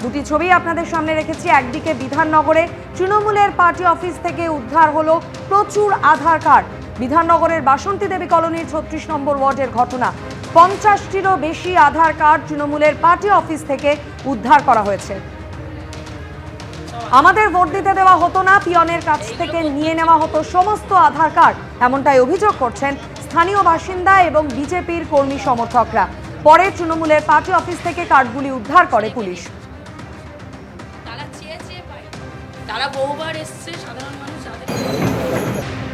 দুটি ছবি আপনাদের সামনে রেখেছি। একদিকে বিধাননগরে তৃণমূলের পার্টি অফিস থেকে উদ্ধার হলো প্রচুর আধার কার্ড। বিধাননগরের বাসন্তী দেবী কলোনির ৩৬ নম্বর ওয়ার্ডের ঘটনা। ৫০টিরও বেশি আধার কার্ড তৃণমূলের পার্টি অফিস থেকে উদ্ধার করা হয়েছে। আমাদের ভোট দিতে দেওয়া হতো না, পিয়নের কাছ থেকে নিয়ে নেওয়া হতো সমস্ত আধার কার্ড, এমনটাই অভিযোগ করছেন স্থানীয় বাসিন্দা এবং বিজেপির কর্মী সমর্থকরা। পরে তৃণমূলের পার্টি অফিস থেকে কার্ডগুলি উদ্ধার করে পুলিশ।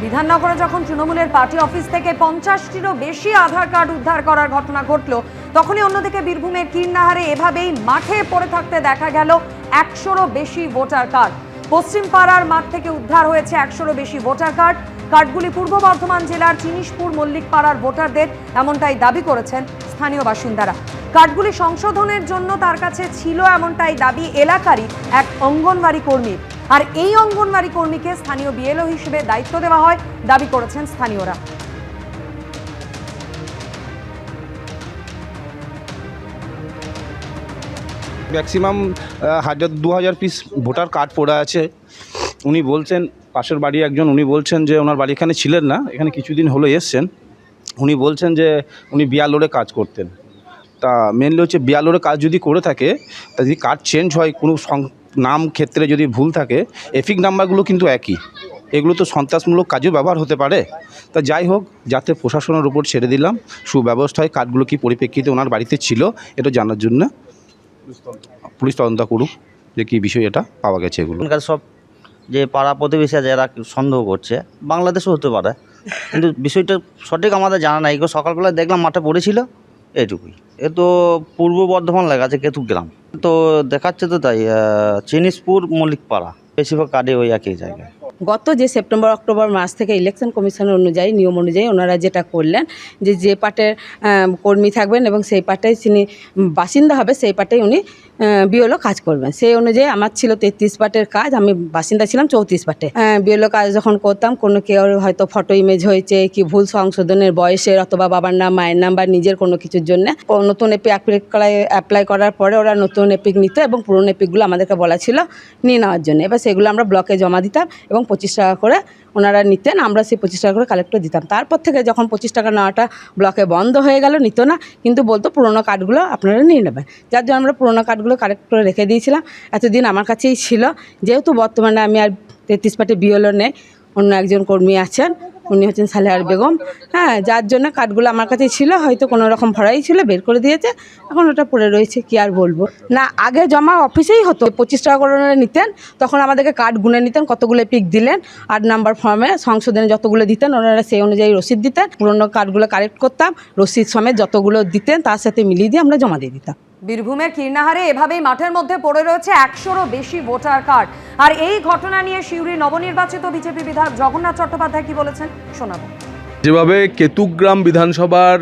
বিধাননগরে যখন তৃণমূলের পার্টি অফিস থেকে ৫০টিরও বেশি আধার কার্ড উদ্ধার করার ঘটনা ঘটল, তখনই অন্যদিকে বীরভূমের কীর্ণাহারে এভাবেই মাঠে পড়ে থাকতে দেখা গেল ১০০রও বেশি ভোটার কার্ড। পশ্চিম পাড়ার মাঠ থেকে উদ্ধার হয়েছে ১০০রও বেশি ভোটার কার্ড। কার্ডগুলি পূর্ব বর্ধমান জেলার চিনিশপুর মল্লিক পাড়ার ভোটারদের, এমনটাই দাবি করেছেন স্থানীয় বাসিন্দারা। কার্ডগুলি সংশোধনের জন্য তার কাছে ছিল, এমনটাই দাবি এলাকারই এক অঙ্গনওয়াড়ি কর্মীর। আর এই অঙ্গনওয়াড়ি কর্মীকে স্থানীয় বিএলও হিসেবে দায়িত্ব দেওয়া হয়, দাবি করেছেন স্থানীয়রা। ম্যাক্সিমাম ১,০০০-২,০০০ পিস ভোটার কার্ড পড়ে আছে। উনি বলছেন, পাশের বাড়ি একজন, উনি বলছেন যে ওনার বাড়ি এখানে ছিলেন না, এখানে কিছুদিন হলো এসছেন। উনি বলছেন যে উনি বিয়ালোরে কাজ করতেন। তা মেনলি হচ্ছে বিয়ালোরে কাজ যদি করে থাকে, তা যদি কার্ড চেঞ্জ হয়, কোনো নাম ক্ষেত্রে যদি ভুল থাকে, এপিক নাম্বারগুলো কিন্তু একই, এগুলো তো সন্ত্রাসমূলক কাজেও ব্যবহার হতে পারে। তা যাই হোক, যাতে প্রশাসনের উপর ছেড়ে দিলাম সুব্যবস্থা হয়। কার্ডগুলো কি পরিপ্রেক্ষিতে ওনার বাড়িতে ছিল এটা জানার জন্য পুলিশ তদন্ত করুক যে কী বিষয় এটা পাওয়া গেছে। এগুলো সব যে পাড়া প্রতিবেশী যারা সন্দেহ করছে, বাংলাদেশও হতে পারে, কিন্তু বিষয়টা সঠিক আমাদের জানা নাই। এগুলো সকালবেলা দেখলাম মাঠে পড়েছিল, এইটুকুই। এ তো পূর্ব বর্ধমান লেখা আছে, কেতুগ্রাম তো দেখাচ্ছে তো তাই, চিনিশপুর মল্লিক পাড়া, বেশিরভাগ কার্ডে ওই একই জায়গায়। গত যে সেপ্টেম্বর অক্টোবর মাস থেকে ইলেকশন কমিশনের অনুযায়ী, নিয়ম অনুযায়ী ওনারা যেটা করলেন যে পার্টের কর্মী থাকবেন এবং সেই পার্টেই যিনি বাসিন্দা হবে সেই পার্টেই উনি বিএলও কাজ করবেন। সেই অনুযায়ী আমার ছিল ৩৩ পার্টের কাজ, আমি বাসিন্দা ছিলাম ৩৪ পার্টে। বিএলও কাজ যখন করতাম, কোনো কেউ হয়তো ফটো ইমেজ হয়েছে কি ভুল সংশোধনের বয়সের অথবা বাবার নাম মায়ের নাম বা নিজের কোনো কিছুর জন্য নতুন এপিক অ্যাপ্লাই করার পরে ওরা নতুন এপিক নিত এবং পুরনো এপিকগুলো আমাদেরকে বলা ছিল নিয়ে নেওয়ার জন্য। এবার সেগুলো আমরা ব্লকে জমা দিতাম এবং ২৫ টাকা করে ওনারা নিতেন, আমরা সেই ২৫ টাকা করে কালেক্ট করে দিতাম। তারপর থেকে যখন ২৫ টাকা নেওয়াটা ব্লকে বন্ধ হয়ে গেল, নিত না, কিন্তু বলতো পুরোনো কার্ডগুলো আপনারা নিয়ে নেবেন। যার জন্য আমরা পুরোনো কার্ডগুলো কালেক্ট করে রেখে দিয়েছিলাম। এতদিন আমার কাছেই ছিল। যেহেতু বর্তমানে আমি আর ৩৩ পার্টি বিএলও নেই, অন্য একজন কর্মী আছেন, উনি হচ্ছেন সালেহার বেগম। যার জন্য কার্ডগুলো আমার কাছেই ছিল, হয়তো কোনো রকম ভরাই ছিল, বের করে দিয়েছে, এখন ওটা পড়ে রয়েছে, কি আর বলবো। না, আগে জমা অফিসেই হতো, ২৫ টাকা করে ওনারা নিতেন, তখন আমাদেরকে কার্ড গুনে নিতেন কতগুলো পিক দিলেন, ৮ নাম্বার ফর্মে সংশোধনে যতগুলো দিতেন ওনারা সেই অনুযায়ী রসিদ দিতেন। পুরোনো কার্ডগুলো কালেক্ট করতাম, রসিদ সমেত যতগুলো দিতেন তার সাথে মিলিয়ে দিয়ে আমরা জমা দিয়ে দিতাম। বীরভূমের কীর্ণাহারে এভাবেই মাঠের মধ্যে পড়ে রয়েছে ১০০রও বেশি ভোটার কার্ড। আর এই ঘটনা নিয়ে সিউড়ির নবনির্বাচিত বিজেপি বিধায়ক জগন্নাথ চট্টোপাধ্যায় কি বলেছেন শোনাবো। যেভাবে কেতুগ্রাম বিধানসভার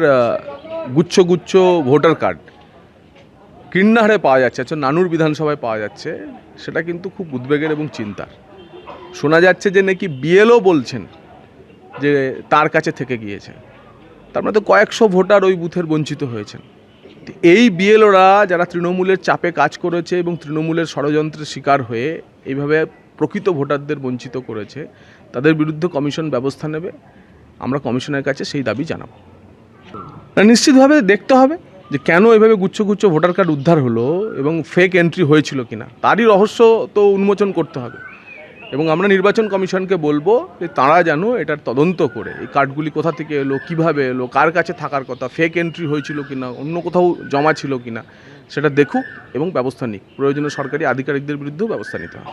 গুচ্ছ গুচ্ছ ভোটার কার্ড কীর্ণাহারে পাওয়া যাচ্ছে, নানুর বিধানসভায় পাওয়া যাচ্ছে, সেটা কিন্তু খুব উদ্বেগের এবং চিন্তার। শোনা যাচ্ছে যে নাকি বিএলও বলছেন যে তার কাছে থেকে গিয়েছে, তার মানে তো কয়েকশো ভোটার ওই বুথের বঞ্চিত হয়েছেন। এই বিএলওরা যারা তৃণমূলের চাপে কাজ করেছে এবং তৃণমূলের ষড়যন্ত্রের শিকার হয়ে এইভাবে প্রকৃত ভোটারদের বঞ্চিত করেছে, তাদের বিরুদ্ধে কমিশন ব্যবস্থা নেবে। আমরা কমিশনের কাছে সেই দাবি জানাবো। নিশ্চিতভাবে দেখতে হবে যে কেন এভাবে গুচ্ছ গুচ্ছ ভোটার কার্ড উদ্ধার হলো এবং ফেক এন্ট্রি হয়েছিল কিনা, তারই রহস্য তো উন্মোচন করতে হবে। এবং আমরা নির্বাচন কমিশনকে বলবো যে তারা যেন এটার তদন্ত করে এই কার্ডগুলি কোথা থেকে এলো, কিভাবে এলো, কার কাছে থাকার কথা, ফেক এন্ট্রি হয়েছিল কিনা, অন্য কোথাও জমা ছিল কিনা, সেটা দেখুক এবং ব্যবস্থা নিক। প্রয়োজনীয় সরকারি আধিকারিকদের বিরুদ্ধেও ব্যবস্থা নিতে হবে।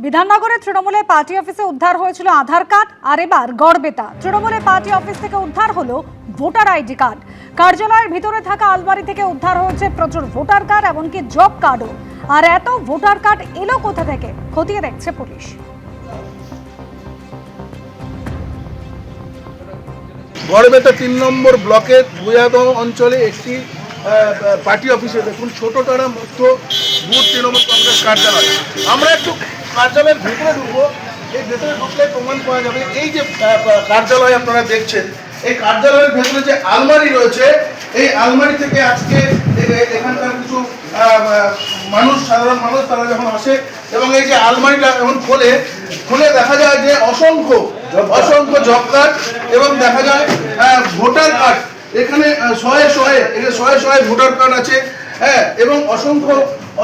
বিধাননগরে তৃণমূলের পার্টি অফিসে উদ্ধার হয়েছিল আধার কার্ড, আর এবার গড়বেতা তৃণমূলের পার্টি অফিস থেকে উদ্ধার হলো ভোটার আইডি কার্ড। কার্যালয়ের ভিতরে থাকা আলমারি থেকে উদ্ধার হয়েছে প্রচুর ভোটার কার্ড, এমনকি জব কার্ডও। আর এত ভোটার কার্ড এলো কোথা থেকে, খতিয়ে দেখছে পুলিশ। গড়বেতা ৩ নম্বর ব্লকের ভুয়াদহ অঞ্চলে একটি পার্টি অফিসে দেখুন ছোটটারা মুক্ত বুথ তৃণমূল কংগ্রেস কার্যালয়। আমরা একটু কার্যালয়ের ভেতরে ঢুকবো, এই ভেতরে ঢুকলে প্রমাণ পাওয়া যাবে। এই যে কার্যালয় আপনারা দেখছেন, এই কার্যালয়ের ভেতরে যে আলমারি রয়েছে, এই আলমারি থেকে আজকে এখানকার কিছু মানুষ, সাধারণ মানুষ তারা যখন আসে এবং এই যে আলমারিটা এখন খুলে দেখা যায় যে অসংখ্য জব কার্ড এবং দেখা যায় ভোটার কার্ড, এখানে শয়ে ভোটার কার্ড আছে, হ্যাঁ, এবং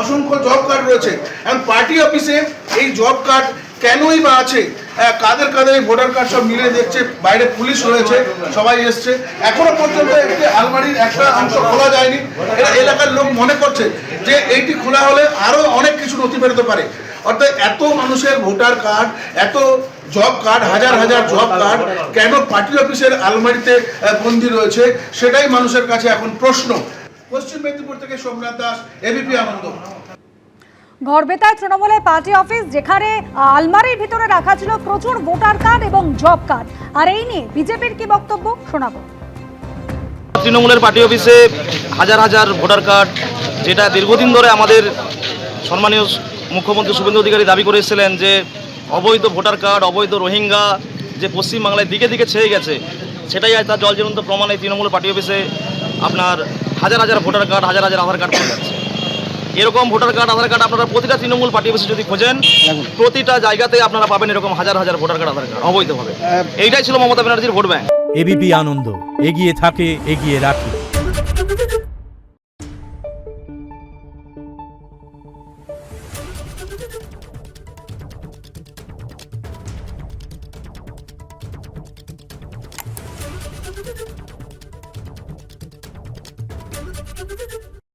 অসংখ্য জব কার্ড রয়েছে। এবং পার্টি অফিসে এই জব কার্ড কেনই বা আছে, কাদের এই ভোটার কার্ড সব মিলে দেখছে, বাইরে পুলিশ রয়েছে, সবাই এসছে, এখনো পর্যন্ত একটি আলমারির একটা অংশ খোলা যায়নি। এলাকার লোক মনে করছে যে এইটি খোলা হলে আরো অনেক কিছু নথি বেরোতে পারে। অর্থাৎ এত মানুষের ভোটার কার্ড, এত জব কার্ড, হাজার জব কার্ড কেন পার্টি অফিসের আলমারিতে বন্দী রয়েছে, সেটাই মানুষের কাছে এখন প্রশ্ন। পশ্চিম মেদিনীপুর থেকে সোমনাথ দাস, এবিপি আনন্দ। গড়বেতায় তৃণমূলের পার্টি অফিস, যেখানে আলমারির ভিতরে রাখা ছিল প্রচুর ভোটার কার্ড এবং জব কার্ড, আর এই নিয়ে বিজেপির কি বক্তব্য শোনাবো। তৃণমূলের পার্টি অফিসে হাজার ভোটার কার্ড, যেটা দীর্ঘদিন ধরে আমাদের সম্মানীয় মুখ্যমন্ত্রী শুভেন্দু অধিকারী দাবি করে এসেছিলেন যে অবৈধ ভোটার কার্ড, অবৈধ রোহিঙ্গা যে পশ্চিমবাংলায় দিকে ছেয়ে গেছে, সেটাই আজ তার জলজ্বলন্ত প্রমাণ। এই তৃণমূল পার্টি অফিসে আপনার হাজার ভোটার কার্ড, হাজার আধার কার্ড পাওয়া যাচ্ছে। এরকম ভোটার কার্ড, আধার কার্ড আপনারা প্রতিটা তৃণমূল পার্টি অফিসে যদি খোঁজেন, প্রতিটা জায়গাতে আপনারা পাবেন এরকম হাজার ভোটার কার্ড, আধার কার্ড অবৈধভাবে। এইটাই ছিল মমতা ব্যানার্জির ভোট ব্যাংক। এবিপি আনন্দ, এগিয়ে থাকে, এগিয়ে রাখে।